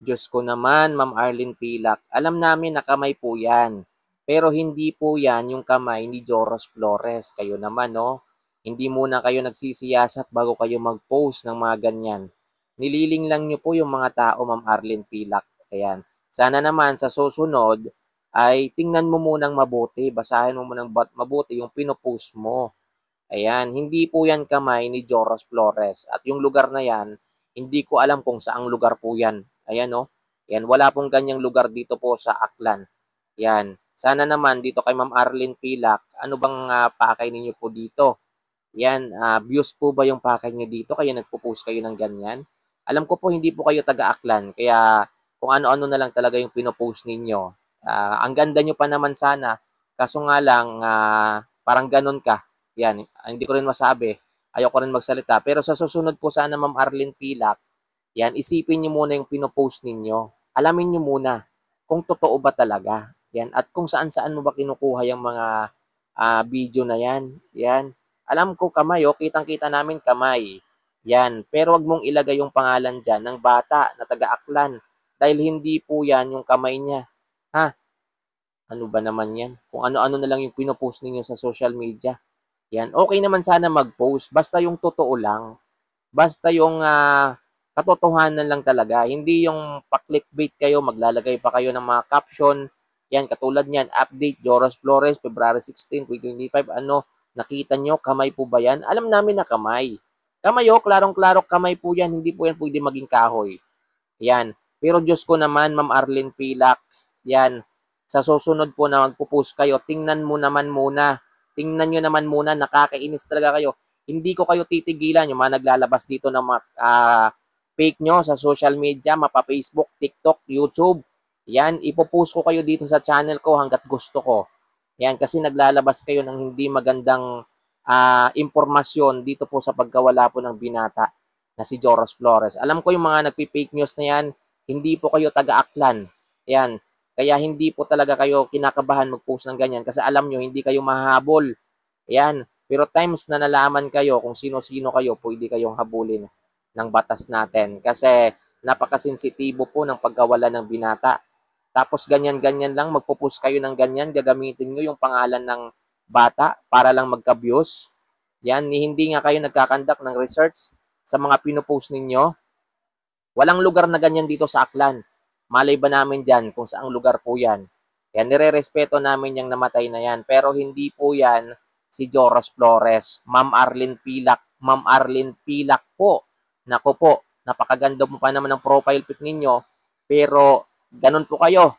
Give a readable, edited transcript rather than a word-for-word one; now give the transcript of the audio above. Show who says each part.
Speaker 1: Diyos ko naman, Ma'am Arlene Pilak, alam namin na kamay po yan. Pero hindi po yan yung kamay ni Joros Flores. Kayo naman, no? Hindi muna kayo nagsisiyasat bago kayo mag-post ng mga ganyan. Nililing lang nyo po yung mga tao, Ma'am Arlene Pilak. Ayan. Sana naman sa susunod ay tingnan mo munang mabuti, basahin mo munang mabuti yung pinopost mo. Ayan, hindi po yan kamay ni Joros Flores. At yung lugar na yan, hindi ko alam kung saang lugar po yan. Ayan, no? Yan, wala pong ganyang lugar dito po sa Aklan. Yan. Sana naman dito kay Ma'am Arlene Pilak, ano bang pakay ninyo po dito? Yan, views po ba yung pakay niyo dito? Kaya nagpo-post kayo ng ganyan? Alam ko po hindi po kayo taga-Aklan, kaya kung ano-ano na lang talaga yung pinopost ninyo. Ang ganda nyo pa naman sana, kaso nga lang parang ganun ka. Yan, hindi ko rin masabi. Ayoko rin magsalita. Pero sa susunod po sana Ma'am Arlene Pilak, yan, isipin nyo muna yung pinopost ninyo. Alamin nyo muna kung totoo ba talaga. Yan, at kung saan-saan mo ba kinukuha yung mga video na yan. Yan, alam ko kamay, oh, kitang-kita namin kamay. Yan, pero wag mong ilagay yung pangalan dyan ng bata na taga-Aklan dahil hindi po yan yung kamay niya. Ha? Ano ba naman yan? Kung ano-ano na lang yung pinopost ninyo sa social media. Yan, okay naman sana mag-post, basta yung totoo lang. Basta yung katotohanan lang talaga. Hindi yung pa-clickbait kayo, maglalagay pa kayo ng mga caption. Yan, katulad niyan, update, Joros Flores, February 16, 2025, ano, nakita nyo, kamay po ba yan? Alam namin na kamay. Kamay, oh, klarong-klaro kamay po yan, hindi po yan pwede maging kahoy. Yan. Pero Diyos ko naman, Ma'am Arlene Pilak, yan, sa susunod po na magpo-post kayo, tingnan mo naman muna. Tingnan nyo naman muna, nakakainis talaga kayo. Hindi ko kayo titigilan, yung mga naglalabas dito ng mga fake nyo sa social media, mapa Facebook, TikTok, YouTube. Yan, ipopost ko kayo dito sa channel ko hanggat gusto ko. Yan, kasi naglalabas kayo ng hindi magandang impormasyon dito po sa pagkawala po ng binata na si Joros Flores. Alam ko yung mga nagpi-fake news na yan, hindi po kayo taga-Aklan. Yan, kaya hindi po talaga kayo kinakabahan mag-post ng ganyan kasi alam nyo, hindi kayo mahabol. Yan, pero times na nalaman kayo kung sino-sino kayo, pwede kayong habulin ng batas natin kasi napakasensitibo po ng pagkawala ng binata. Tapos ganyan-ganyan lang, magpo-post kayo ng ganyan, gagamitin nyo yung pangalan ng bata para lang magka-views. Yan, hindi nga kayo nagkakandak ng research sa mga pinopost ninyo. Walang lugar na ganyan dito sa Aklan. Malay ba namin dyan kung saang lugar po yan. Yan, nire-respeto namin yung namatay na yan. Pero hindi po yan si Joros Flores. Ma'am Arlene Pilak. Ma'am Arlene Pilak po. Nako po, napakaganda mo pa naman ng profile pic ninyo. Pero ganun po kayo.